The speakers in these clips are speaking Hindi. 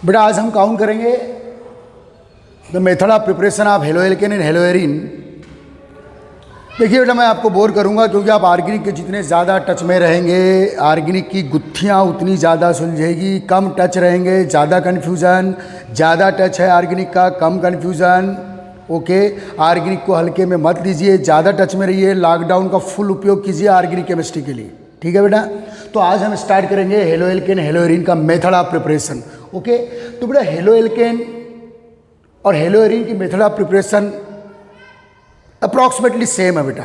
बेटा आज हम काउंट करेंगे the method of preparation of haloalkane and haloarene. देखिए बेटा मैं आपको बोर करूंगा क्योंकि आप ऑर्गेनिक के जितने ज़्यादा टच में रहेंगे ऑर्गेनिक की गुत्थियाँ उतनी ज़्यादा सुलझेगी। कम टच रहेंगे ज़्यादा कन्फ्यूज़न, ज़्यादा टच है ऑर्गेनिक का कम कन्फ्यूज़न। ओके, ऑर्गेनिक को हल्के में मत लीजिए, ज़्यादा टच में रहिए। लॉकडाउन का फुल उपयोग कीजिए ऑर्गेनिक केमिस्ट्री के लिए, ठीक है बेटा। तो आज हम स्टार्ट करेंगे हेलोएल्केन हेलोएरिन का मेथड ऑफ प्रिपरेशन। ओके, तो बेटा हेलोएल्केन और हेलोएरिन की method of preparation approximately same है बेटा,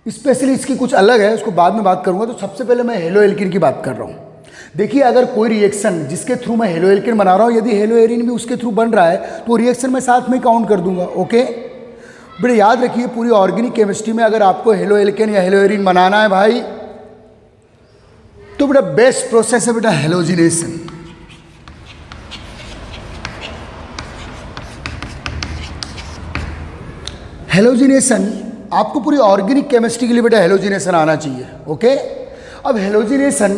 स्पेशली इसकी कुछ अलग है, उसको बाद में बात करूंगा। तो सबसे पहले मैं हेलोएल्केन की बात कर रहा हूँ। देखिए अगर कोई रिएक्शन जिसके थ्रू मैं हेलोएल्केन बना रहा हूँ, यदि हेलोएरिन भी उसके थ्रू बन रहा है तो रिएक्शन मैं साथ में काउंट कर दूंगा। ओके बेटा याद रखिए पूरी ऑर्गेनिक केमिस्ट्री में अगर आपको हेलोएल्केन या हेलोएरिन बनाना है भाई, तो बेटा बेस्ट प्रोसेस है बेटा हेलोजिनेशन। हेलोजिनेशन आपको पूरी ऑर्गेनिक केमिस्ट्री के लिए बेटा हेलोजिनेशन आना चाहिए। ओके, अब हेलोजिनेशन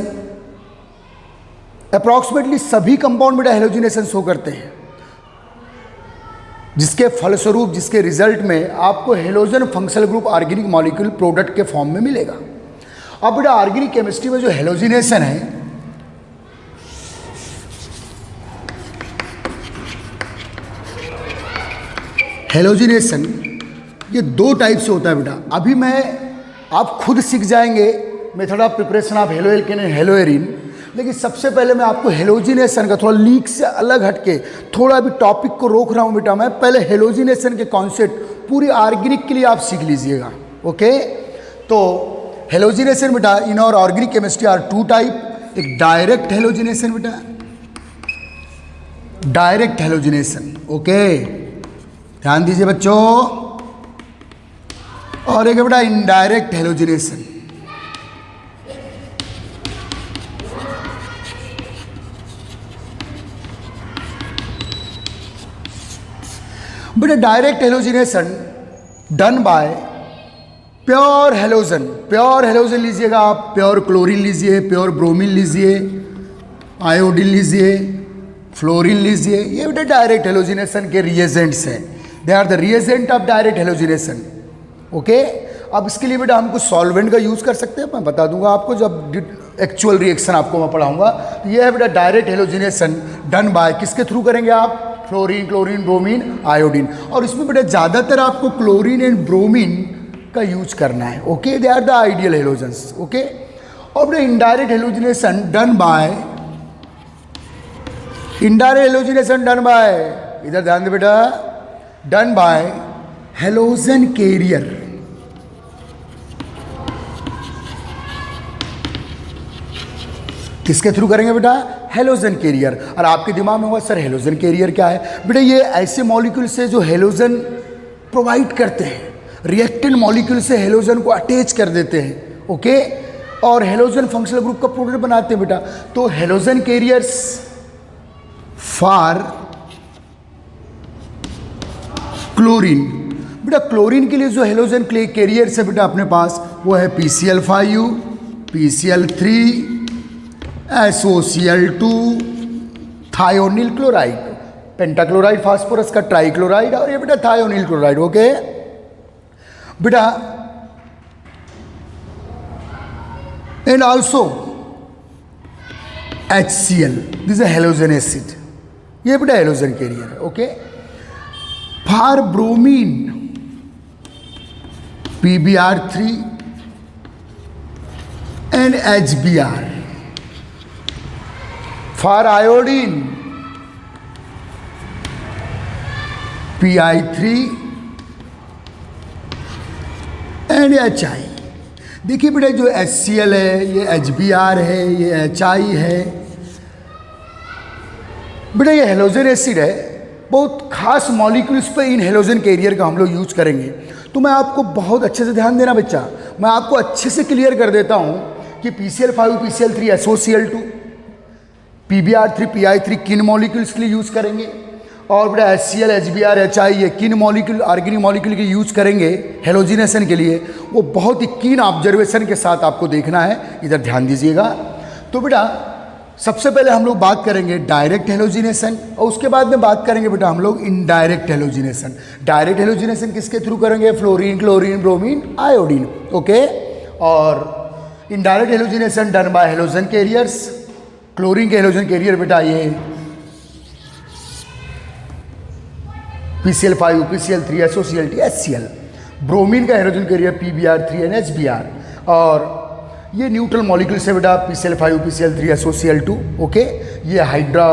अप्रॉक्सीमेटली सभी कंपाउंड बेटा हेलोजिनेशन शो करते हैं, जिसके फलस्वरूप जिसके रिजल्ट में आपको halogen functional group organic molecule product के फॉर्म में मिलेगा। अब बेटा ऑर्गेनिक केमिस्ट्री में जो हेलोजिनेशन है हेलोजिनेशन ये दो टाइप से होता है बेटा। अभी आप खुद सीख जाएंगे method of preparation of haloalkane and haloarene, लेकिन सबसे पहले मैं आपको हेलोजिनेशन का थोड़ा लीक से अलग हटके थोड़ा भी टॉपिक को रोक रहा हूं बेटा। मैं पहले हेलोजिनेशन के कॉन्सेप्ट पूरी ऑर्गेनिक के लिए आप सीख लीजिएगा। ओके, तो हेलोजिनेशन बेटा इन और organic chemistry are two type. एक डायरेक्ट हेलोजिनेशन बेटा, डायरेक्ट हेलोजिनेशन। ओके ध्यान दीजिए बच्चों। और एक बेटा इनडायरेक्ट हेलोजिनेशन। बेटा direct halogenation done by pure halogen. Pure halogen लीजिएगा आप, प्योर क्लोरीन लीजिए, प्योर ब्रोमीन लीजिए, आयोडीन लीजिए, फ्लोरीन लीजिए। ये बेटा डायरेक्ट हेलोजिनेशन के रिएजेंट्स हैं। They are the reagent of direct halogenation. Ok, अब इसके लिए बेटा हम कुछ सॉल्वेंट का यूज़ कर सकते हैं, मैं बता दूंगा आपको जब एक्चुअल रिएक्शन आपको मैं पढ़ाऊंगा। तो ये है बेटा डायरेक्ट हेलोजिनेशन डन बाय, किसके थ्रू करेंगे आप? Fluorine, chlorine, bromine, iodine. और इसमें बेटा ज़्यादातर आपको क्लोरीन एंड ब्रोमीन का यूज करना है। Ok, they are the ideal halogens. Ok, और बेटा indirect halogenation done by, indirect halogenation done by, इधर ध्यान दे बेटा, डन बाय हेलोजन कैरियर। किसके थ्रू करेंगे बेटा? Halogen carrier. और आपके दिमाग में होगा सर हेलोजन कैरियर क्या है? बेटा ये ऐसे मॉलिक्यूल से जो हेलोजन प्रोवाइड करते हैं, रिएक्टेंट मॉलिक्यूल से हेलोजन को अटैच कर देते हैं। ओके, और हेलोजन फंक्शनल ग्रुप का प्रोडक्ट बनाते हैं बेटा। तो हेलोजन कैरियर्स फॉर क्लोरीन। बेटा क्लोरीन के लिए जो हेलोजन कैरियर्स है बेटा अपने पास वो है PCl5, PCl3, SOCl2, thionyl chloride, pentachloride phosphorus का ट्राइक्लोराइड, और ये बेटा थायोनिल क्लोराइड। ओके बेटा, एंड ऑल्सो HCl, दिस है हेलोजन एसिड, ये बेटा हेलोजन कैरियर है। Okay, for bromine PBr3 and HBr, for iodine Pi3 and HI। देखिए बेटा जो HCl है, ये HBr है, ये HI है। बेटा ये हेलोजन एसिड है, बहुत खास मॉलिक्यूल्स पे इन हेलोजन कैरियर का हम लोग यूज करेंगे। तो मैं आपको बहुत अच्छे से ध्यान देना बच्चा, मैं आपको अच्छे से क्लियर कर देता हूँ कि PCl5, PCl3, SOCl2, PBr3, Pi3 किन मॉलिक्यूल्स के लिए यूज़ करेंगे, और बेटा HCl, HBr, HI ये किन मॉलिक्यूल ऑर्गेनिक मॉलिक्यूल के यूज़ करेंगे हेलोजिनेशन के लिए, वो बहुत ही कीन ऑब्जर्वेशन के साथ आपको देखना है। इधर ध्यान दीजिएगा। तो बेटा सबसे पहले हम लोग बात करेंगे डायरेक्ट हेलोजिनेशन और उसके बाद में बात करेंगे बेटा हम लोग इनडायरेक्ट हेलोजिनेशन। डायरेक्ट हेलोजिनेशन किसके थ्रू करेंगे? Fluorine, chlorine, bromine, iodine. Okay. और indirect halogenation done by halogen carriers. Chlorine के हेलोजन कैरियर बेटा ये PCl5, PCl3, SOCl, HCl। Bromine का halogen carrier PBr3 and HBr। और ये न्यूट्रल मॉलिक्यूल्स है बेटा PCl5, PCl3, SOCl2। ओके। ये हाइड्रा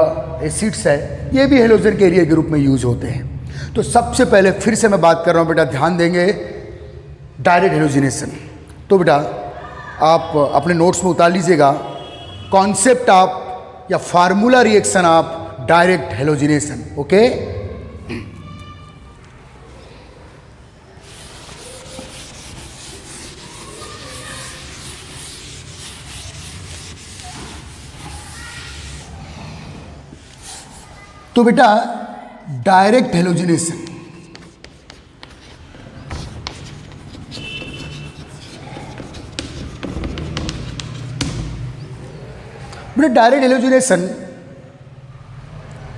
एसिड्स है, ये भी हेलोजन कैरियर के रूप में यूज होते हैं। तो सबसे पहले फिर से मैं बात कर रहा हूँ बेटा, ध्यान देंगे डायरेक्ट हेलोजिनेशन। तो बेटा आप अपने नोट्स में उतार लीजिएगा कॉन्सेप्ट आप या फार्मूला रिएक्शन आप डायरेक्ट हेलोजिनेशन। ओके। तो बेटा डायरेक्ट हेलोजिनेशन बेटा डायरेक्ट हेलोजिनेशन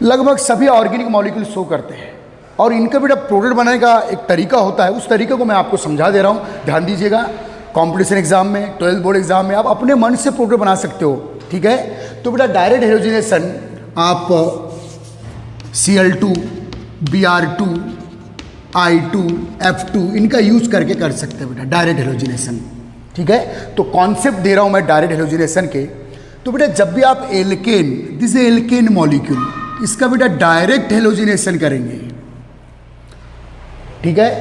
लगभग सभी ऑर्गेनिक मॉलिक्यूल शो करते हैं और इनका बेटा प्रोडक्ट बनाने का एक तरीका होता है। उस तरीके को मैं आपको समझा दे रहा हूँ, ध्यान दीजिएगा। कॉम्पिटिशन एग्जाम में, 12th बोर्ड एग्जाम में आप अपने मन से प्रोडक्ट बना सकते हो, ठीक है। तो बेटा डायरेक्ट हेलोजिनेशन आप Cl2, Br2, I2, F2 इनका यूज करके कर सकते हैं बेटा डायरेक्ट हेलोजिनेशन, ठीक है। तो कॉन्सेप्ट दे रहा हूं मैं डायरेक्ट हेलोजिनेशन के। तो बेटा जब भी आप alkane, this is alkane molecule, इसका बेटा डायरेक्ट हेलोजिनेशन करेंगे, ठीक है।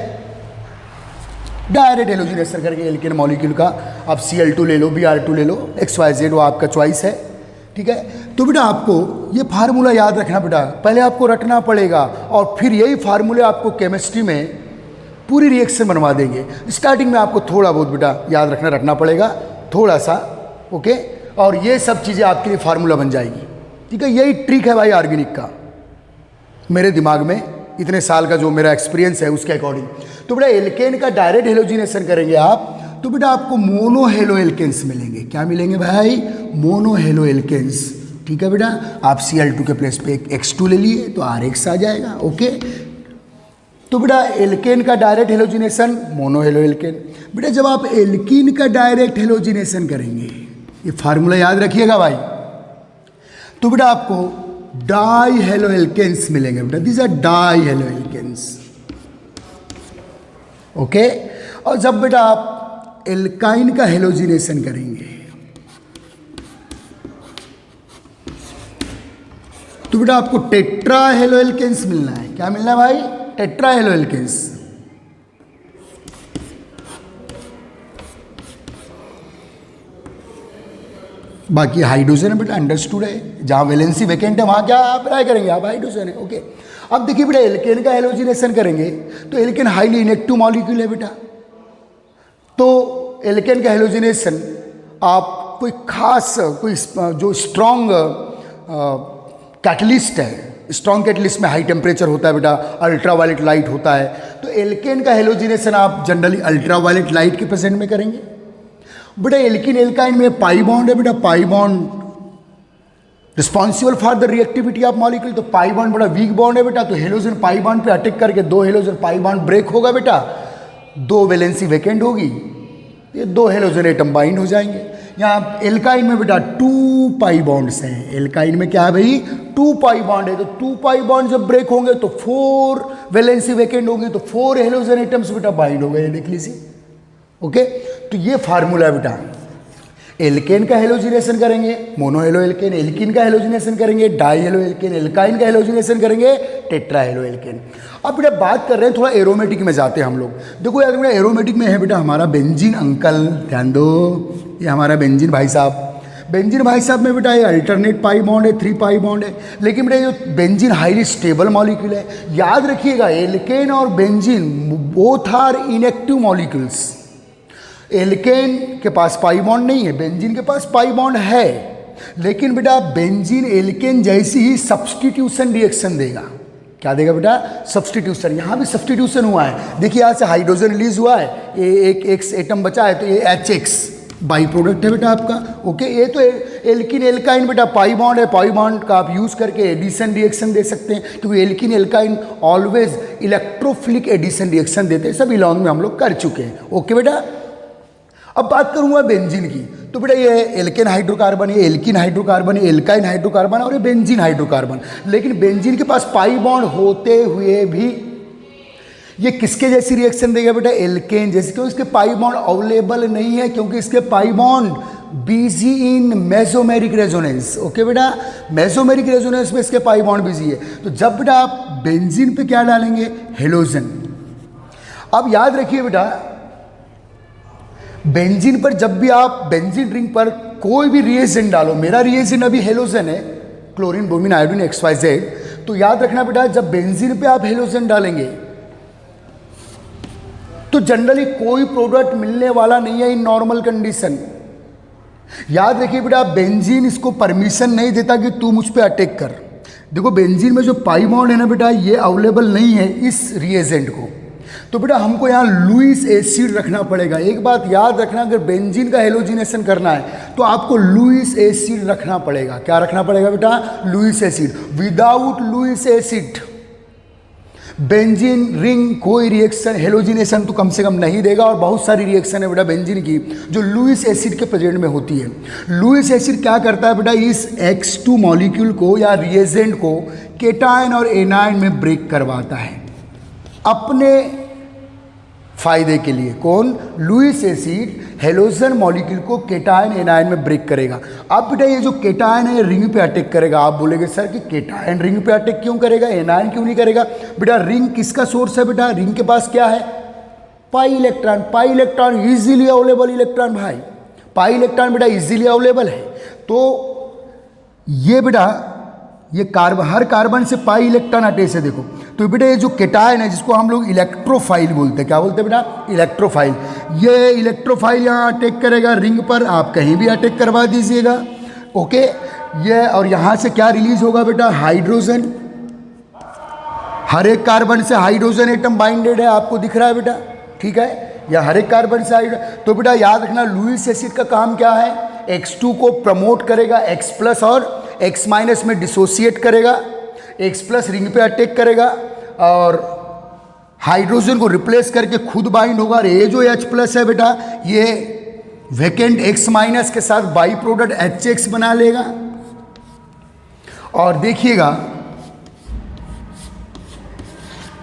डायरेक्ट हेलोजिनेशन करके एल्केन मॉलिक्यूल का आप Cl2 ले लो, Br2 ले लो, XYZ वो आपका चॉइस है, ठीक है। तो बेटा आपको ये फार्मूला याद रखना बेटा, पहले आपको रटना पड़ेगा और फिर यही फार्मूले आपको केमिस्ट्री में पूरी रिएक्शन बनवा देंगे। स्टार्टिंग में आपको थोड़ा बहुत बेटा याद रखना, रटना पड़ेगा थोड़ा सा, ओके। और ये सब चीज़ें आपके लिए फार्मूला बन जाएगी, ठीक है। यही ट्रिक है भाई ऑर्गेनिक का, मेरे दिमाग में इतने साल का जो मेरा एक्सपीरियंस है उसके अकॉर्डिंग। तो बेटा एल्केन का डायरेक्ट हेलोजिनेशन करेंगे आप तो बेटा आपको मोनो हेलो एल्केन्स मिलेंगे। क्या मिलेंगे भाई? मोनो हेलो एल्केन्स, ठीक है बेटा। आप Cl2 के प्लेस पे एक X2 ले लिए तो RX आ जाएगा, ओके। तो बेटा एल्केन का direct halogenation mono halo alkene. बेटा जब आप एल्कीन का डायरेक्ट हेलोजिनेशन करेंगे, ये फार्मूला याद रखिएगा भाई, तो बेटा आपको डाई हेलो एल्केन्स मिलेंगे बेटा, this are dihaloalkanes, ok. और जब बेटा आप एल्काइन का हेलोजिनेशन करेंगे तो बेटा आपको टेट्रा हेलो एल्केन्स मिलना है। क्या मिलना है भाई? Tetrahaloalkanes. बाकी हाइड्रोजन है बेटा, अंडरस्टूड है। जहां वैलेंसी वैकेंट है वहां क्या आप ट्राई करेंगे? आप हाइड्रोजन है, ओके। अब देखिए बेटा एल्केन का हेलोजिनेशन करेंगे तो एल्केन हाईली इनेक्टिव मॉलिक्यूल है बेटा, तो एल्केन का हेलोजिनेशन आप कोई खास कोई जो स्ट्रॉन्ग कैटलिस्ट है, स्ट्रॉन्ग कैटलिस्ट में हाई टेम्परेचर होता है बेटा, अल्ट्रावायलेट लाइट होता है, तो एल्केन का हेलोजिनेशन आप जनरली अल्ट्रावायलेट लाइट के प्रेजेंट में करेंगे। बेटा एल्किन एल्काइन में पाई बॉन्ड है बेटा, pi bond responsible for the reactivity of molecule, तो पाई बॉन्ड बड़ा वीक बॉन्ड है बेटा, तो हेलोजन पाई बॉन्ड पे अटैक करके दो हेलोजन पाई बॉन्ड ब्रेक होगा बेटा, दो वैलेंसी वैकेंट होगी, ये दो हेलोजन एटम बाइंड हो जाएंगे। यहाँ एल्काइन में बेटा 2 पाई बॉन्ड्स हैं, एल्काइन में क्या है भाई? 2 पाई बॉन्ड है, तो 2 पाई बॉन्ड जब ब्रेक होंगे तो 4 वैलेंसी वैकेंट होंगे, तो 4 हेलोजन एटम्स बेटा बाइंड हो गए, देख लीजिए, ओके। तो ये फार्मूला है बेटा, एल्केन का हेलोजिनेशन करेंगे मोनो हेलो एल्केन, एल्किन का हेलोजिनेशन करेंगे डाई हेलो एल्केन, एल्काइन का हेलोजिनेशन करेंगे टेट्रा हेलो एल्केन। अब बेटा बात कर रहे हैं थोड़ा एरोमेटिक में जाते हैं हम लोग। देखो यार बेटा एरोमेटिक में है बेटा हमारा बेंजीन अंकल, ध्यान दो, ये हमारा बेंजीन भाई साहब। बेंजीन भाई साहब में बेटा ये अल्टरनेट पाई बॉन्ड है, 3 पाई बॉन्ड है, लेकिन बेटा ये बेंजीन हाईली स्टेबल मॉलिक्यूल है। याद रखिएगा एल्केन और benzene both are inactive molecules. Alkane के पास पाई बॉन्ड नहीं है, बेंजीन के पास पाई बॉन्ड है, लेकिन बेटा बेंजीन एल्केन जैसी ही सब्स्टिट्यूशन रिएक्शन देगा। क्या देगा बेटा? सब्स्टिट्यूशन। यहाँ भी सब्स्टिट्यूशन हुआ है, देखिए यहाँ से हाइड्रोजन रिलीज हुआ है, ये एक एक्स एटम बचा है, तो ये HX, बाई प्रोडक्ट है बेटा आपका। ओके, ये तो एल्किन एल्काइन बेटा पाई बॉन्ड है, पाई बॉन्ड का आप यूज़ करके एडिशन रिएक्शन दे सकते हैं, क्योंकि alkene alkyne always electrophilic addition reaction देते हैं, सब इलॉन्ग में हम लोग कर चुके हैं। ओके बेटा, अब बात करूंगा बेंजीन की। तो बेटा ये एल्केन हाइड्रोकार्बन, ये एल्किन हाइड्रोकार्बन, ये एल्काइन हाइड्रोकार्बन और ये बेंजीन हाइड्रोकार्बन। लेकिन बेंजीन के पास पाई बॉन्ड होते हुए भी ये किसके जैसी रिएक्शन देगा बेटा? एल्केन जैसे, क्यों? इसके पाई बॉन्ड अवेलेबल नहीं है, क्योंकि इसके pi bond busy in mesomeric resonance. Okay बेटा, मेसोमेरिक रेजोनेंस में इसके पाई बॉन्ड बिजी है। तो जब बेटा आप बेंजीन पे क्या डालेंगे? हेलोजन। अब याद रखिए बेटा, बेंजीन पर जब भी आप बेंजीन रिंग पर कोई भी रिएजेंट डालो, मेरा रिएजेंट अभी हेलोजन है, क्लोरीन, ब्रोमीन, आयोडीन, XYZ, तो याद रखना बेटा जब बेंजीन पे आप हेलोजन डालेंगे तो जनरली कोई प्रोडक्ट मिलने वाला नहीं है इन नॉर्मल कंडीशन। याद रखिए बेटा, बेंजीन इसको परमिशन नहीं देता कि तू मुझ पे अटैक कर। देखो बेंजीन में जो पाई बॉन्ड है ना बेटा, ये अवेलेबल नहीं है इस रिएजेंट को, तो बेटा हमको यहाँ लुईस एसिड रखना पड़ेगा। एक बात याद रखना, अगर बेंजीन का हेलोजिनेशन करना है तो आपको लुईस एसिड रखना पड़ेगा। क्या रखना पड़ेगा बेटा? Lewis acid. Without Lewis acid benzene ring कोई रिएक्शन हेलोजिनेशन तो कम से कम नहीं देगा, और बहुत सारी रिएक्शन है बेटा बेंजीन की जो लुईस एसिड के प्रेजेंट में होती है। लुईस एसिड क्या करता है बेटा? इस X2 मॉलिक्यूल को या रिएजेंट को केटायन और एनायन में ब्रेक करवाता है अपने फायदे के लिए। कौन? लुईस एसिड हेलोजन मॉलिक्यूल को केटायन एनायन में ब्रेक करेगा। अब बेटा ये जो केटायन है रिंग पे अटैक करेगा। आप बोलेंगे सर कि केटायन रिंग पे अटैक क्यों करेगा, एनायन क्यों नहीं करेगा? बेटा रिंग किसका सोर्स है बेटा? रिंग के पास क्या है? Pi electron. Pi electron easily available electron भाई, पाई इलेक्ट्रॉन बेटा इजीली अवेलेबल है। तो ये बेटा ये हर कार्बन से पाई इलेक्ट्रॉन अटैच है। देखो तो बेटा ये जो केटायन है जिसको हम लोग इलेक्ट्रोफाइल बोलते हैं, क्या बोलते हैं बेटा? इलेक्ट्रोफाइल। ये इलेक्ट्रोफाइल यहाँ अटैक करेगा रिंग पर, आप कहीं भी अटैक करवा दीजिएगा। ओके, ये और यहाँ से क्या रिलीज होगा बेटा? हाइड्रोजन। हर एक कार्बन से हाइड्रोजन एटम बाइंडेड है, आपको दिख रहा है बेटा, ठीक है? या हर एक कार्बन से हाइड्रोजन। तो बेटा याद रखना लुईस एसिड का काम क्या है? X2 को प्रमोट करेगा, X+ और X- में डिसोसिएट करेगा, X+ रिंग पे अटैक करेगा और हाइड्रोजन को रिप्लेस करके खुद बाइंड होगा। और ये जो H+ है बेटा, ये वैकेंट X- के साथ बाई प्रोडक्ट HX बना लेगा। और देखिएगा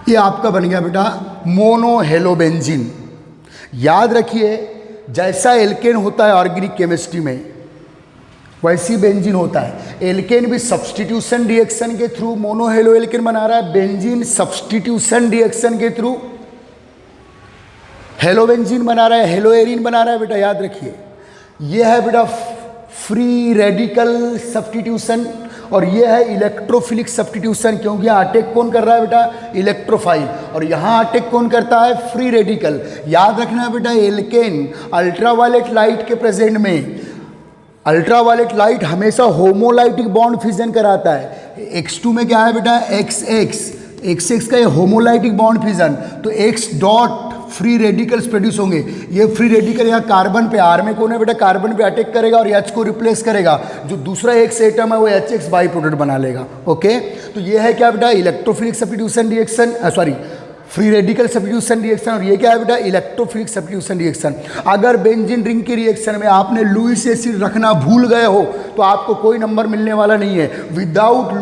ये आपका बन गया बेटा मोनो हेलोबेंजीन। याद रखिए जैसा एल्केन होता है ऑर्गेनिक केमिस्ट्री में, वैसी बेंजीन होता है। एल्केन भी सब्स्टिट्यूशन रिएक्शन के थ्रू मोनो हेलो एल्केन बना रहा है, बेंजीन सब्स्टिट्यूशन रिएक्शन के थ्रू हेलोबेंजीन बना रहा है, हेलोएरिन बना रहा है। बेटा याद रखिए ये है बेटा फ्री रेडिकल सब्स्टिट्यूशन और ये है इलेक्ट्रोफिलिक सब्स्टिट्यूशन, क्योंकि यहाँ अटैक कौन कर रहा है बेटा? इलेक्ट्रोफाइल। और यहाँ अटैक कौन करता है? Free radical. याद रखना बेटा एल्केन अल्ट्रावायलेट लाइट के प्रेजेंट में, अल्ट्रावायलेट लाइट हमेशा होमोलाइटिक बॉन्ड फिजन कराता है। X2 में क्या है बेटा? XX का ये होमोलाइटिक बॉन्ड फिजन, तो X dot free radicals produce होंगे। ये फ्री रेडिकल यहाँ कार्बन पे, R में कौन है बेटा? कार्बन पे अटैक करेगा और H को रिप्लेस करेगा। जो दूसरा X एटम है वो HX बाई प्रोडक्ट बना लेगा। ओके, तो ये है क्या बेटा? Electrophilic substitution reaction, sorry free radical substitution reaction. और ये क्या है बेटा? Electrophilic substitution reaction. अगर बेंजीन रिंग के रिएक्शन में आपने लुईस एसिड रखना भूल गए हो तो आपको कोई नंबर मिलने वाला नहीं है। Without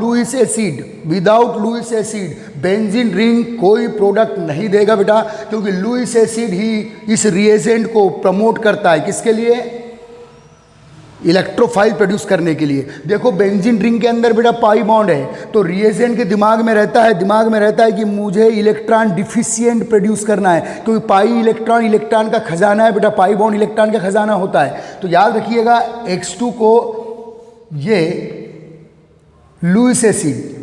Lewis acid benzene ring कोई प्रोडक्ट नहीं देगा बेटा, क्योंकि लुईस एसिड ही इस रिएजेंट को प्रमोट करता है। किसके लिए? इलेक्ट्रोफाइल प्रोड्यूस करने के लिए। देखो बेंजीन रिंग के अंदर बेटा पाई बॉन्ड है, तो रिएजेंट के दिमाग में रहता है कि मुझे इलेक्ट्रॉन डिफिशिएंट प्रोड्यूस करना है, क्योंकि पाई इलेक्ट्रॉन का खजाना है बेटा, पाई बॉन्ड इलेक्ट्रॉन का खजाना होता है। तो याद रखिएगा X2 को ये लुईस एसिड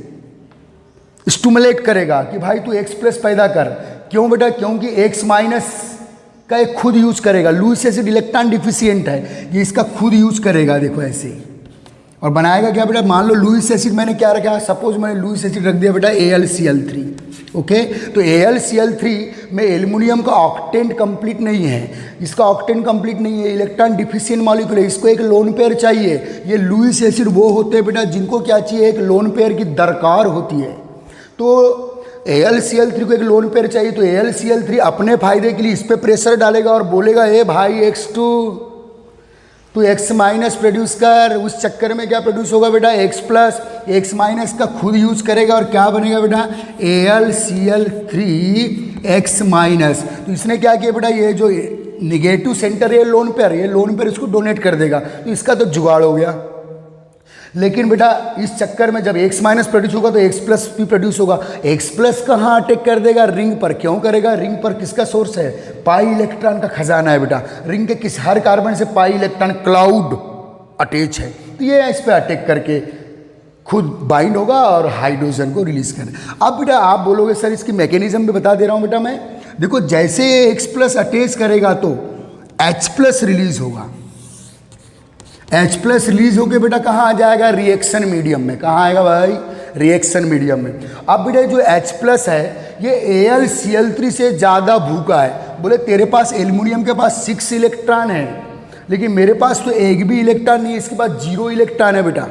स्टिमुलेट करेगा कि भाई तू X+ पैदा कर। क्यों बेटा? क्योंकि X- का ये खुद यूज करेगा। लुईस एसिड इलेक्ट्रॉन डिफिशिएंट है, ये इसका खुद यूज करेगा। देखो ऐसे ही, और बनाएगा क्या बेटा, मान लो लुईस एसिड मैंने क्या रखा, सपोज मैंने लुईस एसिड रख दिया बेटा AlCl3। ओके, तो AlCl3 में एल्युमिनियम का ऑक्टेन कंप्लीट नहीं है, इसका ऑक्टेन कंप्लीट नहीं है, इलेक्ट्रॉन डिफिशिएंट मॉलिक्यूल है, इसको एक लोन पेयर चाहिए। ये लुईस एसिड वो होते हैं बेटा जिनको क्या चाहिए, एक लोन पेयर की दरकार होती है। तो AlCl3 को एक लोन पेयर चाहिए, तो AlCl3 अपने फायदे के लिए इस पर प्रेशर डालेगा और बोलेगा ए भाई X2 तो X माइनस प्रोड्यूस कर। उस चक्कर में क्या प्रोड्यूस होगा बेटा, X प्लस, X माइनस का खुद यूज करेगा और क्या बनेगा बेटा AlCl3 X माइनस। तो इसने क्या किया बेटा, ये जो निगेटिव सेंटर है लोन पेयर इसको डोनेट कर देगा, तो इसका तो जुगाड़ हो गया। लेकिन बेटा इस चक्कर में जब X माइनस प्रोड्यूस होगा तो X प्लस भी प्रोड्यूस होगा। X प्लस कहाँ अटैक कर देगा, रिंग पर। क्यों करेगा, रिंग पर किसका सोर्स है, पाई इलेक्ट्रॉन का खजाना है बेटा। रिंग के किस हर कार्बन से पाई इलेक्ट्रॉन क्लाउड अटैच है, तो ये इस पर अटैक करके खुद बाइंड होगा और हाइड्रोजन को रिलीज करना। अब बेटा आप बोलोगे सर इसकी मैकेनिज्म भी बता दे रहा हूँ बेटा मैं। देखो जैसे X प्लस अटैच करेगा तो H प्लस रिलीज होगा, H प्लस रिलीज होके बेटा कहाँ आ जाएगा, रिएक्शन मीडियम में। कहाँ आएगा भाई, रिएक्शन मीडियम में। अब बेटा जो H प्लस है ये AlCl3 से ज़्यादा भूखा है। बोले तेरे पास एल्युमिनियम के पास 6 इलेक्ट्रॉन है, लेकिन मेरे पास तो एक भी इलेक्ट्रॉन नहीं है, इसके पास 0 इलेक्ट्रॉन है बेटा।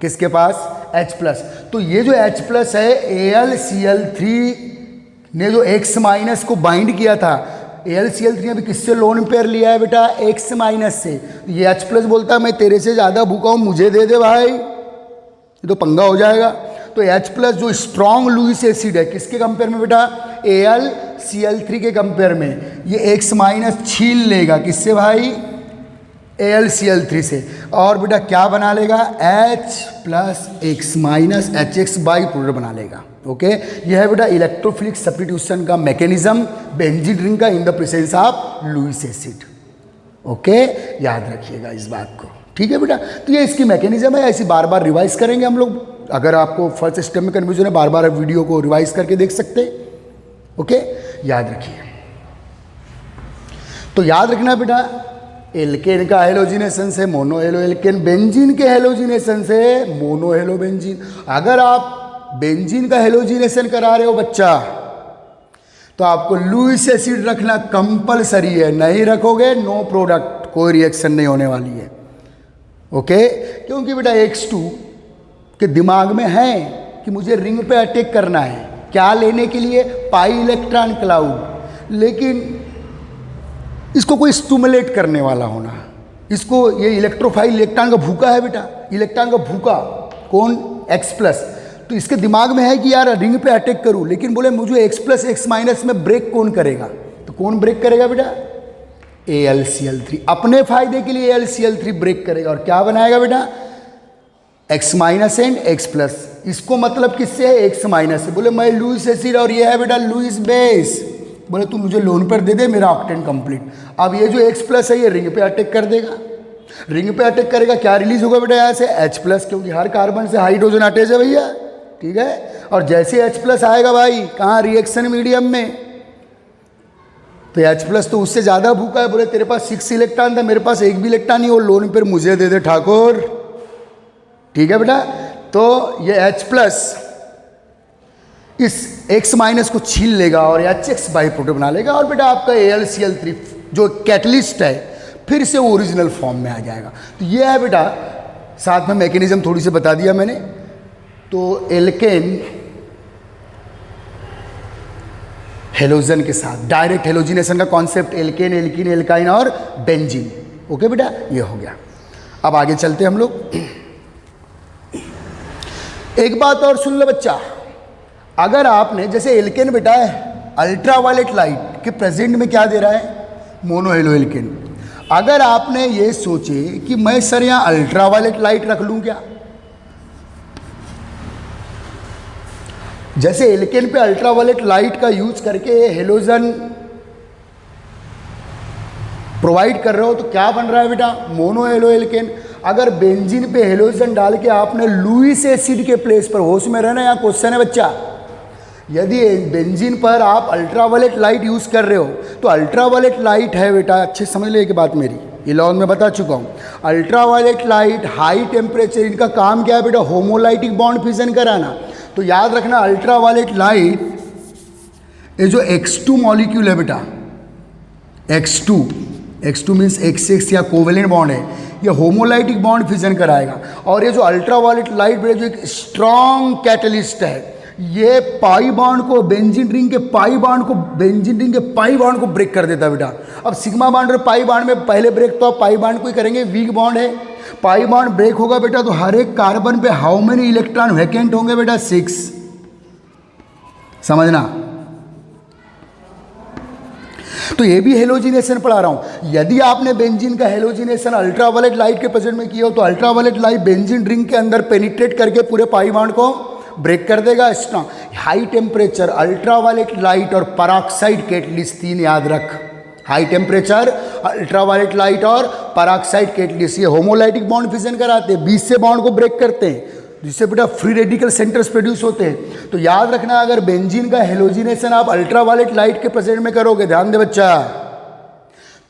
किसके पास, H प्लस। तो ये जो H प्लस है AlCl3 ने जो X माइनस को बाइंड किया था, AlCl3 अभी किससे लोन पेयर लिया है बेटा, X माइनस से। ये H प्लस बोलता है मैं तेरे से ज़्यादा भूखा हूँ, मुझे दे दे भाई, ये तो पंगा हो जाएगा। तो H प्लस जो स्ट्रॉन्ग लुईस एसिड है किसके कंपेयर में बेटा, AlCl3 के कंपेयर में, ये X माइनस छीन लेगा किससे भाई, AlCl3 से। और बेटा क्या बना लेगा, H plus X minus HX by product बना लेगा। ओके, यह है बेटा इलेक्ट्रोफिलिक सब्स्टिट्यूशन का मैकेनिज्म बेंजीन रिंग का in the presence of Lewis acid. Ok, याद रखिएगा इस बात को, ठीक है बेटा। तो ये इसकी मैकेनिज्म है, ऐसी बार बार रिवाइज करेंगे हम लोग। अगर आपको फर्स्ट स्टेप में कन्फ्यूजन है, बार बार वीडियो को रिवाइज करके देख सकते हैं। ओके, याद रखिए। तो याद रखना बेटा, एल्केन का हेलोजिनेशन से मोनो हेलो एल्केन, बेंजीन के हेलोजिनेशन से मोनो हेलो बेंजीन। अगर आप बेंजीन का हेलोजिनेशन करा रहे हो बच्चा, तो आपको लुईस एसिड रखना कंपलसरी है, नहीं रखोगे नो प्रोडक्ट, कोई रिएक्शन नहीं होने वाली है। ओके, क्योंकि बेटा X2 के दिमाग में है कि मुझे रिंग पे अटैक करना है, क्या लेने के लिए, पाई इलेक्ट्रॉन क्लाउड। लेकिन इसको कोई स्टिमुलेट करने वाला होना, इसको ये इलेक्ट्रोफाइल इलेक्ट्रॉन का भूखा है बेटा, इलेक्ट्रॉन का भूखा कौन, X प्लस। तो इसके दिमाग में है कि यार रिंग पे अटैक करूं, लेकिन बोले मुझे X प्लस X माइनस में ब्रेक कौन करेगा, तो कौन ब्रेक करेगा बेटा, AlCl3। अपने फायदे के लिए AlCl3 ब्रेक करेगा और क्या बनाएगा बेटा, X minus and X plus. इसको मतलब किससे है, X माइनस से। बोले मैं लुईस एसिड और ये है बेटा लुईस बेस, बोले तू मुझे लोन पर दे दे, मेरा ऑक्टेन कंप्लीट। अब ये जो X प्लस है ये रिंग पे अटैक कर देगा, रिंग पे अटैक करेगा, क्या रिलीज होगा बेटा यहाँ से, H प्लस, क्योंकि हर कार्बन से हाइड्रोजन अटैच है भैया, ठीक है। और जैसे H प्लस आएगा भाई कहाँ, रिएक्शन मीडियम में, तो H प्लस तो उससे ज़्यादा भूखा है। बोले तेरे पास 6 इलेक्ट्रॉन था, मेरे पास एक भी इलेक्ट्रॉन नहीं, वो लोन पर मुझे दे दे ठाकुर, ठीक है बेटा। तो ये H प्लस इस X माइनस को छीन लेगा और HX बाई प्रोडक्ट बना लेगा, और बेटा आपका AlCl3 जो कैटलिस्ट है फिर से ओरिजिनल फॉर्म में आ जाएगा। तो ये है बेटा, साथ में मैकेनिज्म थोड़ी सी बता दिया मैंने। तो एल्केन हेलोजन के साथ डायरेक्ट हेलोजिनेशन का कॉन्सेप्ट, एल्केन, एल्कीन, एल्काइन और बेंजीन। ओके बेटा, ये हो गया। अब आगे चलते हैं हम लोग। एक बात और सुन लो बच्चा, अगर आपने जैसे एल्केन बेटा अल्ट्रावायलेट लाइट के प्रेजेंट में क्या दे रहा है, मोनो हेलो एल्केन। अगर आपने ये सोचे कि मैं सर यहाँ अल्ट्रावायलेट लाइट रख लूँ क्या, जैसे एल्केन पे अल्ट्रावायलेट लाइट का यूज करके हेलोजन प्रोवाइड कर रहे हो, तो क्या बन रहा है बेटा, मोनो हेलो एल्केन। अगर बेंजीन पे हेलोजन डाल के आपने लुईस एसिड के प्लेस पर, होश में रहना यहाँ क्वेश्चन है बच्चा, यदि बेंजीन पर आप अल्ट्रावायलेट लाइट यूज कर रहे हो, तो अल्ट्रावायलेट लाइट है बेटा, अच्छे समझ ले एक बात मेरी, ये लॉ में बता चुका हूँ। अल्ट्रावायलेट लाइट, हाई टेम्परेचर, इनका काम क्या है बेटा? होमोलाइटिक बॉन्ड फिजन कराना। तो याद रखना अल्ट्रावायलेट लाइट, ये जो X2 मॉलिक्यूल है बेटा, X2 मीन्स X6 या कोवेलेंट बॉन्ड है, ये होमोलाइटिक बॉन्ड फिजन कराएगा। और ये जो अल्ट्रावायलेट लाइट बेटा जो एक स्ट्रॉन्ग कैटलिस्ट है, ये पाई बॉन्ड को बेंजीन रिंग के पाई बॉन्ड को ब्रेक कर देता है बेटा। अब सिग्मा बॉन्ड और पाई बॉन्ड में पहले ब्रेक तो आप पाई बॉन्ड को ही करेंगे, वीक बॉन्ड है। पाई बॉन्ड ब्रेक होगा बेटा तो हर एक कार्बन पे हाउ मेनी इलेक्ट्रॉन वैकेंट होंगे बेटा? 6। समझना। तो ये भी हेलोजिनेशन पढ़ा रहा हूं। यदि आपने बेंजीन का हेलोजिनेशन अल्ट्रावायलेट लाइट के प्रेजेंट में किया हो तो अल्ट्रावायलेट लाइट बेंजीन रिंग के अंदर पेनिट्रेट करके पूरे पाई बॉन्ड को ब्रेक कर देगा। Strong high temperature ultraviolet light और पराक्साइड कैटलिस्ट, 3 याद रख। हाई टेम्परेचर अल्ट्रावायलेट लाइट और पराक्साइड कैटलिस्ट, ये होमोलाइटिक बॉन्ड फिजन कराते हैं, 20 से बॉन्ड को ब्रेक करते हैं, जिससे बेटा फ्री रेडिकल सेंटर्स प्रोड्यूस होते हैं। तो याद रखना अगर बेंजीन का हेलोजिनेशन आप अल्ट्रावायलेट लाइट के प्रेजेंट में करोगे, ध्यान दे बच्चा,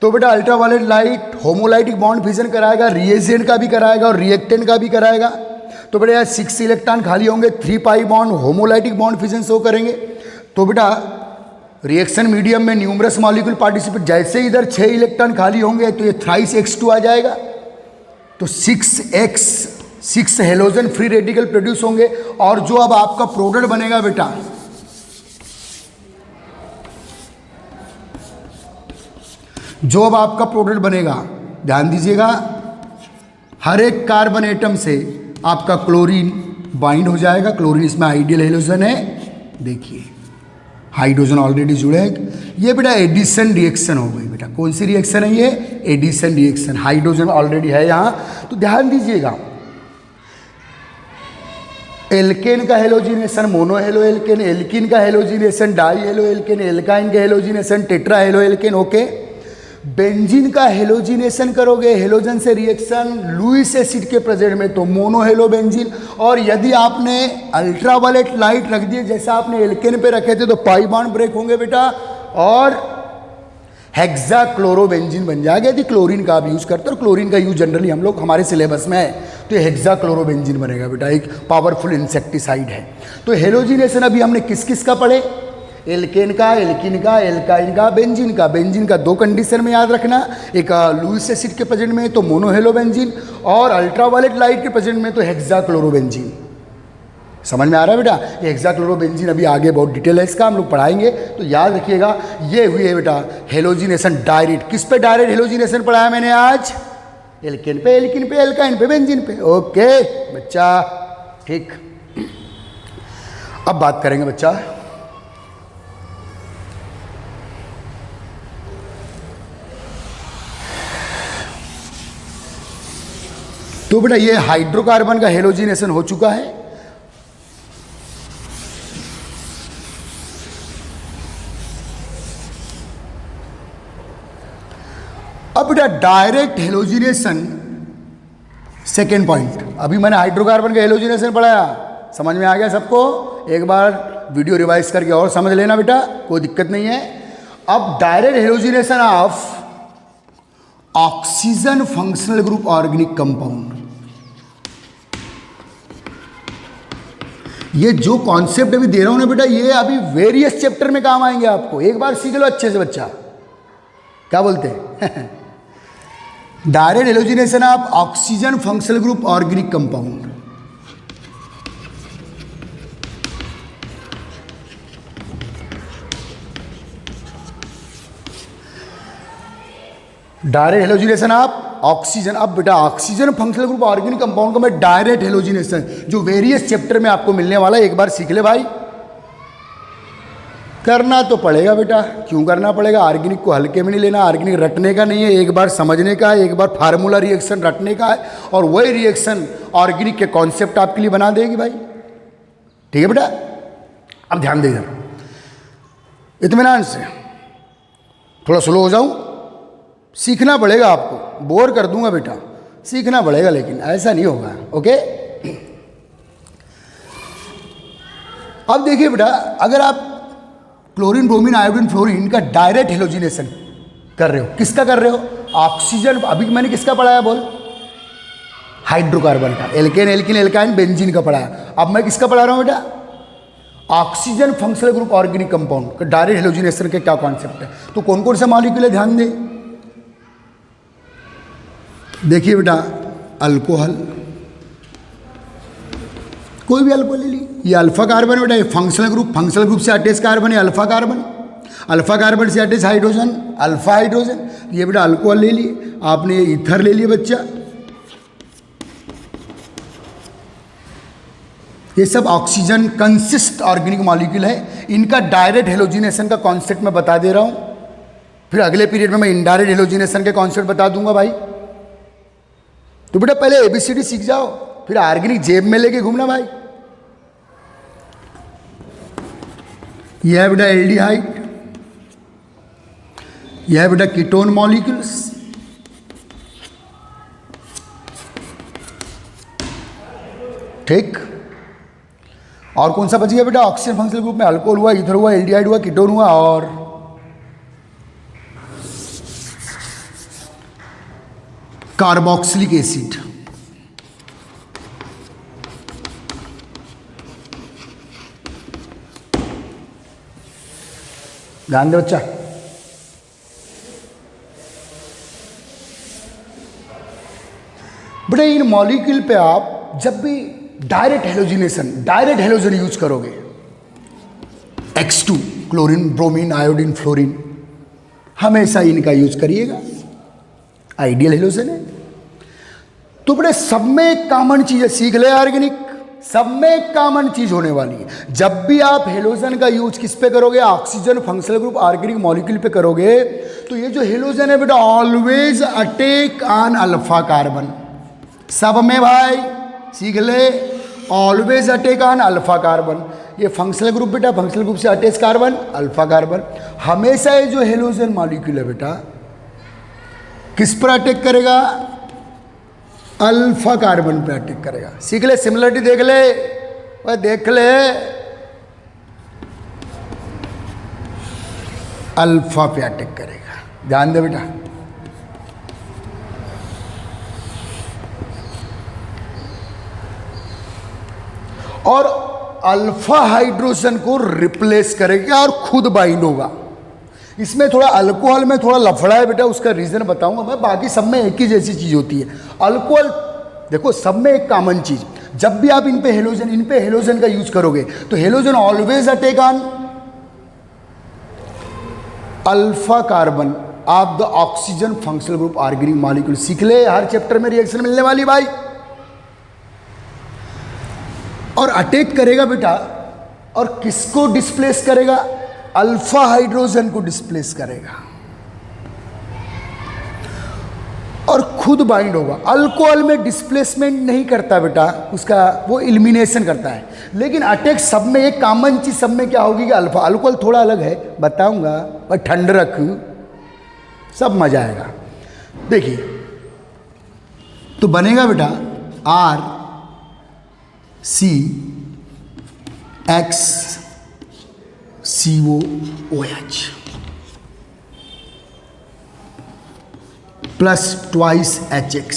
तो बेटा ultraviolet light homolytic bond fission कराएगा, रिएजेंट का भी कराएगा और रिएक्टेंट का भी कराएगा। तो बेटा यार 6 इलेक्ट्रॉन खाली होंगे, 3 pi bond homolytic bond fission show करेंगे। तो बेटा रिएक्शन मीडियम में न्यूमरस मॉलिक्यूल पार्टिसिपेट, जैसे इधर 6 इलेक्ट्रॉन खाली होंगे तो ये थ्राइस X2 आ जाएगा, तो 6 हेलोजन फ्री रेडिकल प्रोड्यूस होंगे। और जो अब आपका प्रोडक्ट बनेगा बेटा, जो अब आपका प्रोडक्ट बनेगा, ध्यान दीजिएगा, हर एक कार्बन एटम से आपका क्लोरीन बाइंड हो जाएगा। क्लोरीन इसमें आइडियल हेलोजन है, देखिए हाइड्रोजन ऑलरेडी जुड़े हैं। ये बेटा एडिशन रिएक्शन हो गई बेटा। कौन सी रिएक्शन है ये? Addition reaction. हाइड्रोजन ऑलरेडी है यहाँ, तो ध्यान दीजिएगा। एल्केन का halogenation mono halo alkane, alkene का halogenation di halo alkane, alkyne का halogenation tetra halo alkane, okay. Benzene का हेलोजिनेशन करोगे, हेलोजन से रिएक्शन लुईस एसिड के प्रेजेंट में, तो मोनो हेलो बेंजीन। और यदि आपने अल्ट्रावायलेट लाइट रख दिए जैसा आपने एल्केन पे रखे थे तो पाई बॉन्ड ब्रेक होंगे बेटा और हेक्सा क्लोरोबेंजीन बन जाएगा। यदि क्लोरीन का आप यूज़ करते हो, क्लोरीन का यूज जनरली हम लोग हमारे सिलेबस में है, तो ये हेक्सा क्लोरोबेंजीन बनेगा बेटा, एक पावरफुल इंसेक्टिसाइड है। तो हेलोजिनेशन अभी हमने किस किस का पढ़े? एल्केन का, एल्किन का, एल्काइन का, बेंजीन का। बेंजीन का 2 कंडीशन में याद रखना, एक लुईस एसिड के प्रेजेंट में तो मोनो हेलो बेंजीन, और अल्ट्रावायलेट लाइट के प्रेजेंट में तो हेक्सा क्लोरोबेंजीन। समझ में आ रहा है बेटा? ये हेक्सा क्लोरोबेंजीन अभी आगे बहुत डिटेल है इसका, हम लोग पढ़ाएंगे, तो याद रखिएगा। ये हुई है बेटा हेलोजिनेशन डायरेक्ट। किस पे डायरेक्ट हेलोजिनेशन पढ़ाया मैंने आज? एल्केन पे, एल्किन पे, एल्काइन पे, बेंजीन पे, ओके बच्चा, ठीक। अब बात करेंगे बच्चा तो बेटा ये हाइड्रोकार्बन का हेलोजिनेशन हो चुका है। अब बेटा डायरेक्ट हेलोजिनेशन, सेकेंड पॉइंट। अभी मैंने हाइड्रोकार्बन का हेलोजिनेशन पढ़ाया, समझ में आ गया सबको? एक बार वीडियो रिवाइज करके और समझ लेना बेटा, कोई दिक्कत नहीं है। अब direct halogenation of oxygen functional group organic compound, ये जो कॉन्सेप्ट अभी दे रहा हूं ना बेटा, ये अभी वेरियस चैप्टर में काम आएंगे आपको। एक बार सीख लो अच्छे से बच्चा, क्या बोलते हैं? Direct halogenation of oxygen functional group organic compound. Direct halogenation of oxygen. अब बेटा oxygen functional group organic compound का मैं डायरेक्ट हेलोजिनेशन जो वेरियस चैप्टर में आपको मिलने वाला है, एक बार सीख ले भाई। करना तो पड़ेगा बेटा, क्यों करना पड़ेगा? ऑर्गेनिक को हल्के में नहीं लेना, ऑर्गेनिक रटने का नहीं है, एक बार समझने का है, एक बार फार्मूला रिएक्शन रटने का है, और वही रिएक्शन ऑर्गेनिक के कॉन्सेप्ट आपके लिए बना देगी भाई। ठीक है बेटा? अब ध्यान दे इधर, इत्मीनान से। थोड़ा स्लो हो जाऊं, सीखना पड़ेगा आपको, बोर कर दूंगा बेटा, सीखना पड़ेगा, लेकिन ऐसा नहीं होगा, ओके? अब देखिए बेटा, अगर आप क्लोरीन, ब्रोमीन, आयोडीन, फ्लोरीन का डायरेक्ट हेलोजिनेशन कर रहे हो। किसका कर रहे हो? ऑक्सीजन। अभी मैंने किसका पढ़ाया बोल? हाइड्रोकार्बन का, एल्केन एल्किन एल्काइन बेंजीन का पढ़ाया। अब मैं किसका पढ़ा रहा हूँ बेटा? Oxygen functional group organic compound का डायरेक्ट हेलोजिनेशन का क्या कॉन्सेप्ट है। तो कौन कौन सा मॉलिक्यूल है ध्यान दे। देखिए बेटा, अल्कोहल, कोई भी अल्कोहल ले ली, ये अल्फा कार्बन बेटा, ये फंक्शनल ग्रुप से अटैच कार्बन है अल्फा कार्बन, अल्फा कार्बन से अटैच हाइड्रोजन अल्फा हाइड्रोजन। ये बेटा अल्कोहल ले लिए, आपने ये ईथर ले लिए बच्चा। ये सब ऑक्सीजन कंसिस्ट ऑर्गेनिक मॉलिक्यूल है। इनका डायरेक्ट हेलोजिनेशन का कॉन्सेप्ट मैं बता दे रहा हूं, फिर अगले पीरियड में मैं इनडायरेक्ट हेलोजिनेशन के कॉन्सेप्ट बता दूंगा भाई। तो बेटा पहले एबीसीडी सीख जाओ, फिर ऑर्गेनिक जेब में लेके घूमना भाई। यह है बेटा एल्डिहाइड, यह है बेटा कीटोन मॉलिक्यूल्स, ठीक। और कौन सा बच गया बेटा? ऑक्सीजन फंक्शनल ग्रुप में अल्कोहल हुआ, ईथर हुआ, एल्डिहाइड हुआ, कीटोन हुआ और कार्बोक्सिलिक एसिड। ध्यान दे बच्चा। बेटा इन मॉलिक्यूल पे आप जब भी डायरेक्ट हेलोजन यूज करोगे, X2 chlorine, bromine, iodine, fluorine, हमेशा इनका यूज करिएगा। आइडियल हेलोजन है। तो बड़े सब में एक कॉमन चीज है, सीख ले ऑर्गेनिक, सब में एक कॉमन चीज होने वाली है। जब भी आप हेलोजन का यूज किस पे करोगे? Oxygen functional group organic molecule पे करोगे, तो ये जो हेलोजन है बेटा always attack on alpha carbon. सब में भाई सीख ले, always attack on alpha carbon. ये फंक्शनल ग्रुप बेटा, फंक्शनल ग्रुप से अटैच कार्बन अल्फा कार्बन। हमेशा ये जो हेलोजन मॉलिक्यूल है बेटा किस पर अटैक करेगा? अल्फा कार्बन पे अटैक करेगा। सीख ले, सिमिलरिटी देख ले, वह देख ले, अल्फा पे अटैक करेगा। ध्यान दे बेटा। और अल्फा हाइड्रोजन को रिप्लेस करेगा और खुद बाइंड होगा। इसमें थोड़ा अल्कोहल में थोड़ा लफड़ा है बेटा, उसका रीजन बताऊंगा मैं। बाकी सब में एक ही जैसी चीज होती है। अल्कोहल देखो सब में एक कॉमन चीज, जब भी आप इन पे हेलोजन का यूज करोगे तो halogen always attack on alpha carbon of the oxygen functional group organic molecule. सीख ले, हर चैप्टर में रिएक्शन मिलने वाली भाई। और अटैक करेगा बेटा, और किसको डिस्प्लेस करेगा? अल्फा हाइड्रोजन को डिस्प्लेस करेगा और खुद बाइंड होगा। अल्कोहल में डिस्प्लेसमेंट नहीं करता बेटा, उसका वो एलिमिनेशन करता है। लेकिन अटैक सब में एक कॉमन चीज सब में क्या होगी कि अल्फा। अल्कोहल थोड़ा अलग है, बताऊंगा, पर ठंडक सब मजा आएगा। देखिए तो बनेगा बेटा RCXCOOH प्लस ट्वाइस HX।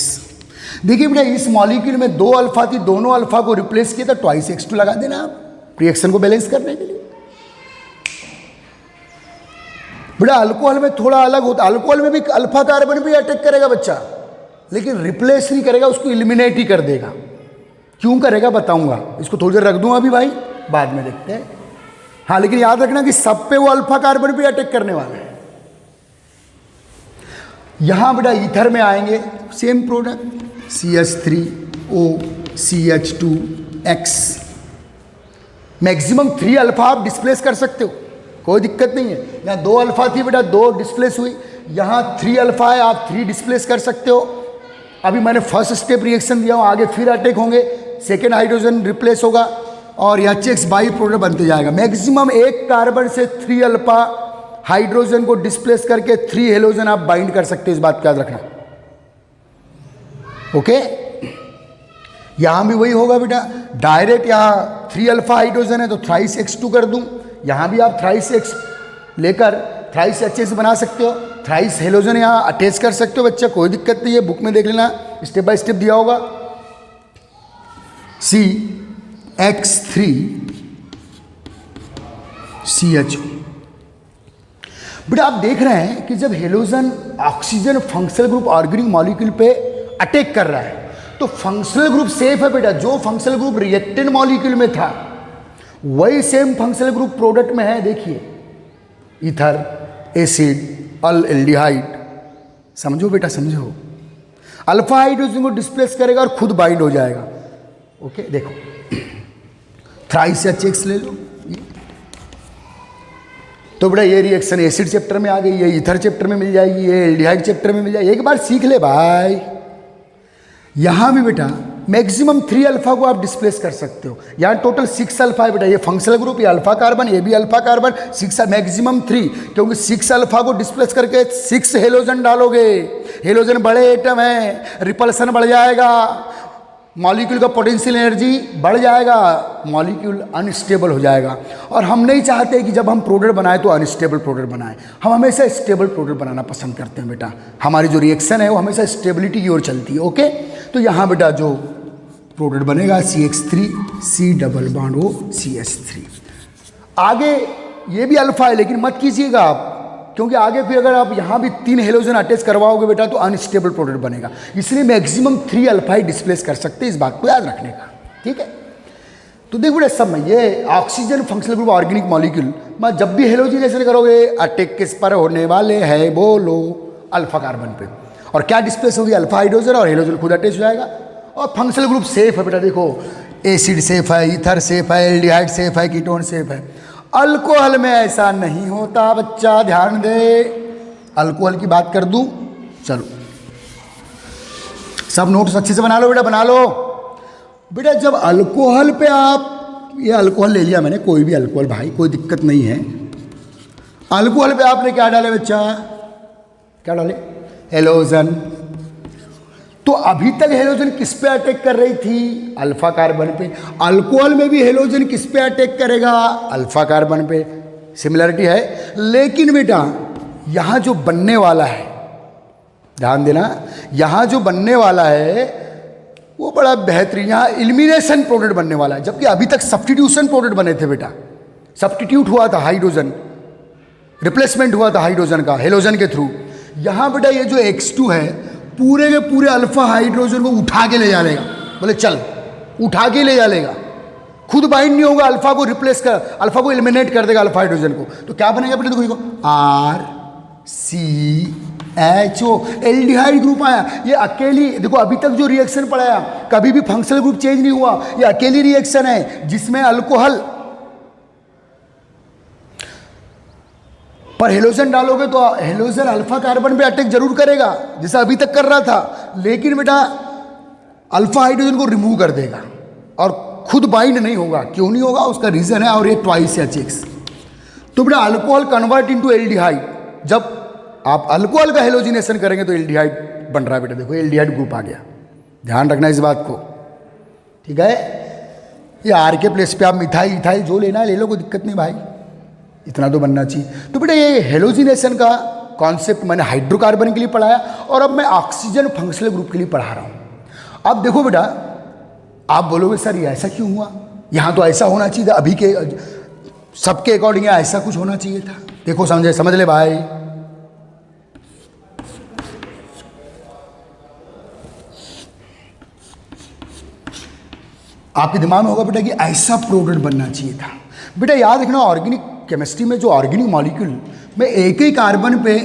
देखिए बेटा इस मॉलिक्यूल में दो अल्फा थी, दोनों अल्फा को रिप्लेस किया था, ट्वाइस X2 लगा देना आप रिएक्शन को बैलेंस करने के लिए। बेटा अल्कोहल में थोड़ा अलग होता, अल्कोहल में भी अल्फा कार्बन भी अटैक करेगा बच्चा, लेकिन रिप्लेस नहीं करेगा, उसको इलिमिनेट ही कर देगा। क्यों करेगा बताऊंगा, इसको थोड़ी देर रख दूंगा अभी भाई, बाद में देखते हैं। हाँ लेकिन याद रखना कि सब पे वो अल्फा कार्बन भी अटैक करने वाला है। यहां बेटा ईथर में आएंगे, same product CH3OCH2X। Maximum 3 alpha आप डिस्प्लेस कर सकते हो, कोई दिक्कत नहीं है। यहाँ 2 अल्फा थी बेटा, 2 डिस्प्लेस हुई, यहाँ 3 अल्फा है, आप 3 डिस्प्लेस कर सकते हो। अभी मैंने फर्स्ट स्टेप रिएक्शन दिया हूँ, आगे फिर अटैक होंगे, सेकेंड हाइड्रोजन रिप्लेस होगा और HX बाई प्रोडक्ट बनते जाएगा। मैक्सिमम 1 कार्बन से 3 अल्फा हाइड्रोजन को डिस्प्लेस करके 3 हेलोजन आप बाइंड कर सकते हो, इस बात का याद रखना। ओके यहां भी वही होगा बेटा, डायरेक्ट यहां 3 अल्फा हाइड्रोजन है तो थ्राइस X2 कर दूं, यहां भी आप थ्राइस X लेकर थ्राइस HX बना सकते हो। थ्राइस हेलोजन यहाँ अटैच कर सकते हो बच्चा, कोई दिक्कत नहीं है, बुक में देख लेना, स्टेप बाय स्टेप दिया होगा। CH3CHO। बेटा आप देख रहे हैं कि जब halogen oxygen functional group organic molecule पे अटैक कर रहा है तो फंक्शनल ग्रुप सेफ है बेटा। जो फंक्शनल ग्रुप रिएक्टेंट मॉलिक्यूल में था वही सेम फंक्शनल ग्रुप प्रोडक्ट में है। देखिए ईथर, एसिड, एल्डिहाइड, समझो बेटा समझो। अल्फा हाइड्रोजन को डिस्प्लेस करेगा और खुद बाइंड हो जाएगा। ओके देखो, थ्राइस HX ले लो, तो बेटा ये रिएक्शन एसिड चैप्टर में आ गई, ये ईथर चैप्टर में मिल जाएगी, ये एल्डिहाइड चैप्टर में मिल जाएगी। एक बार सीख ले भाई। यहां भी बेटा मैक्सिमम 3 अल्फा को आप डिस्प्लेस कर सकते हो। यहाँ टोटल 6 अल्फा है बेटा, ये फंक्शनल ग्रुप, ये अल्फा कार्बन, ये भी अल्फा कार्बन, 6 मैक्सिमम 3, क्योंकि 6 अल्फा को डिस्प्लेस करके 6 हेलोजन डालोगे। हेलोजन बड़े एटम है, रिपल्सन बढ़ जाएगा, मॉलिक्यूल का पोटेंशियल एनर्जी बढ़ जाएगा, मॉलिक्यूल अनस्टेबल हो जाएगा। और हम नहीं चाहते कि जब हम प्रोडक्ट बनाए तो अनस्टेबल प्रोडक्ट बनाएं, हम हमेशा स्टेबल प्रोडक्ट बनाना पसंद करते हैं बेटा। हमारी जो रिएक्शन है वो हमेशा स्टेबिलिटी की ओर चलती है। ओके, तो यहाँ बेटा जो प्रोडक्ट बनेगा CH3 C double bond O CH3। आगे ये भी अल्फा है लेकिन मत कीजिएगा आप, क्योंकि आगे फिर अगर आप यहाँ भी 3 हेलोजन अटैच करवाओगे बेटा तो अनस्टेबल प्रोडक्ट बनेगा। इसलिए मैक्सिमम 3 अल्फा ही डिस्प्लेस कर सकते हैं, इस बात को याद रखने का, ठीक है। तो देखो बेटा सब में ये oxygen functional group organic molecule में जब भी हेलोजिनेशन करोगे अटैक किस पर होने वाले है बोलो, अल्फा कार्बन पे। और क्या डिस्प्लेस होगी, अल्फा हाइड्रोजन, और हेलोजन खुद अटैच हो जाएगा। और फंक्शनल ग्रुप सेफ है बेटा, देखो एसिड सेफ है, ईथर सेफ है, एल्डिहाइड सेफ है, कीटोन सेफ है। अल्कोहल में ऐसा नहीं होता बच्चा, ध्यान दे। अल्कोहल की बात कर दूं, चलो सब नोट्स अच्छे से बना लो बेटा, बना लो बेटा। जब अल्कोहल पे आप, ये अल्कोहल ले लिया मैंने, कोई भी अल्कोहल भाई, कोई दिक्कत नहीं है। अल्कोहल पे आपने क्या डाले बच्चा, क्या डाले, हेलोजन। तो अभी तक हेलोजन किस पे अटैक कर रही थी, अल्फा कार्बन पे। अल्कोहल में भी हेलोजन किस पे अटैक करेगा, अल्फा कार्बन पे। सिमिलरिटी है, लेकिन बेटा यहां जो बनने वाला है, ध्यान देना, यहां जो बनने वाला है वो बड़ा बेहतरीन, यहां एलिमिनेशन प्रोडक्ट बनने वाला है, जबकि अभी तक सब्स्टिट्यूशन प्रोडक्ट बने थे बेटा। सब्स्टिट्यूट हुआ था हाइड्रोजन, रिप्लेसमेंट हुआ था हाइड्रोजन का हेलोजन के थ्रू। यहां बेटा ये जो X2 है पूरे के पूरे अल्फा हाइड्रोजन को उठा के ले जा लेगा, बोले चल उठा के ले जा लेगा, खुद बाइंड नहीं होगा, अल्फा को रिप्लेस कर, अल्फा को एलिमिनेट कर देगा अल्फा हाइड्रोजन को। तो क्या बनेगा बेटा, देखो RCHO, एल्डिहाइड ग्रुप आया। ये अकेली, देखो अभी तक जो रिएक्शन पढ़ाया कभी भी फंक्शनल ग्रुप चेंज नहीं हुआ, ये अकेली रिएक्शन है जिसमें अल्कोहल पर हेलोजन डालोगे तो हेलोजन अल्फा कार्बन पे अटैक जरूर करेगा जैसा अभी तक कर रहा था, लेकिन बेटा अल्फा हाइड्रोजन को रिमूव कर देगा और खुद बाइंड नहीं होगा। क्यों नहीं होगा, उसका रीजन है, और ये ट्वाइस HX। तो बेटा अल्कोहल कन्वर्ट इनटू एल्डिहाइड, जब आप अल्कोहल का हेलोजिनेशन करेंगे तो एल्डिहाइड बन रहा है बेटा, देखो एल्डिहाइड ग्रुप आ गया, ध्यान रखना इस बात को, ठीक है। ये R के प्लेस पे आप मिथाइल इथाइल जो लेना है ले लो, कोई दिक्कत नहीं भाई, इतना तो बनना चाहिए। तो बेटा ये हेलोजिनेशन का कॉन्सेप्ट मैंने हाइड्रोकार्बन के लिए पढ़ाया और अब मैं ऑक्सीजन फंक्शनल ग्रुप के लिए पढ़ा रहा हूँ। अब देखो बेटा, आप बोलोगे सर ये ऐसा क्यों हुआ, यहाँ तो ऐसा होना चाहिए था, अभी के सबके अकॉर्डिंग ऐसा कुछ होना चाहिए था। देखो समझे, समझ ले भाई, आपके दिमाग में होगा बेटा कि ऐसा प्रोडक्ट बनना चाहिए था। बेटा याद रखना, ऑर्गेनिक केमिस्ट्री में जो ऑर्गेनिक मॉलिक्यूल में एक ही कार्बन पे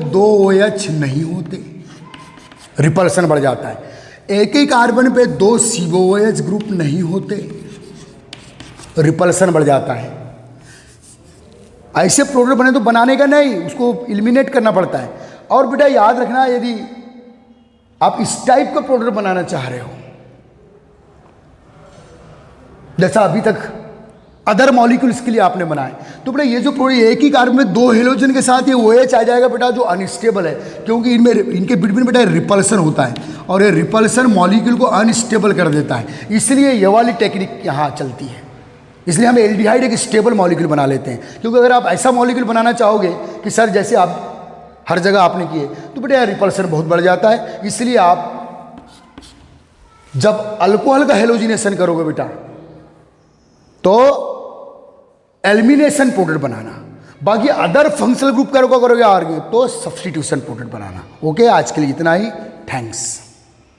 2 OH नहीं होते, रिपल्सन बढ़ जाता है। एक ही कार्बन पे 2 COOH ग्रुप नहीं होते, रिपल्सन बढ़ जाता है। ऐसे प्रोडक्ट बने तो बनाने का नहीं, उसको एलिमिनेट करना पड़ता है। और बेटा याद रखना, यदि आप इस टाइप का प्रोडक्ट बनाना चाह रहे हो जैसा अभी तक अदर मॉलिक्यूल्स के लिए आपने बनाए, तो बेटा ये जो प्रोडक्ट एक ही कार्बन में 2 हेलोजन के साथ ये OH आ जाएगा बेटा, जो अनस्टेबल है, क्योंकि इनमें इनके बिटवीन बेटा रिपल्सन होता है और ये रिपल्सन मॉलिक्यूल को अनस्टेबल कर देता है। इसलिए ये वाली टेक्निक यहाँ चलती है। इसलिए हम एल्डिहाइड एक स्टेबल मॉलिक्यूल बना लेते हैं। क्योंकि अगर आप ऐसा मॉलिक्यूल बनाना चाहोगे कि सर जैसे आप हर जगह आपने किए, तो बेटा रिपल्सन बहुत बढ़ जाता है। इसलिए आप जब अल्कोहल का हेलोजिनेशन करोगे बेटा, तो एलिमिनेशन प्रोडक्ट बनाना, बाकी अदर फंक्शनल ग्रुप करोगे आगे तो सब्स्टिट्यूशन प्रोडक्ट बनाना। ओके, आज के लिए इतना ही। थैंक्स।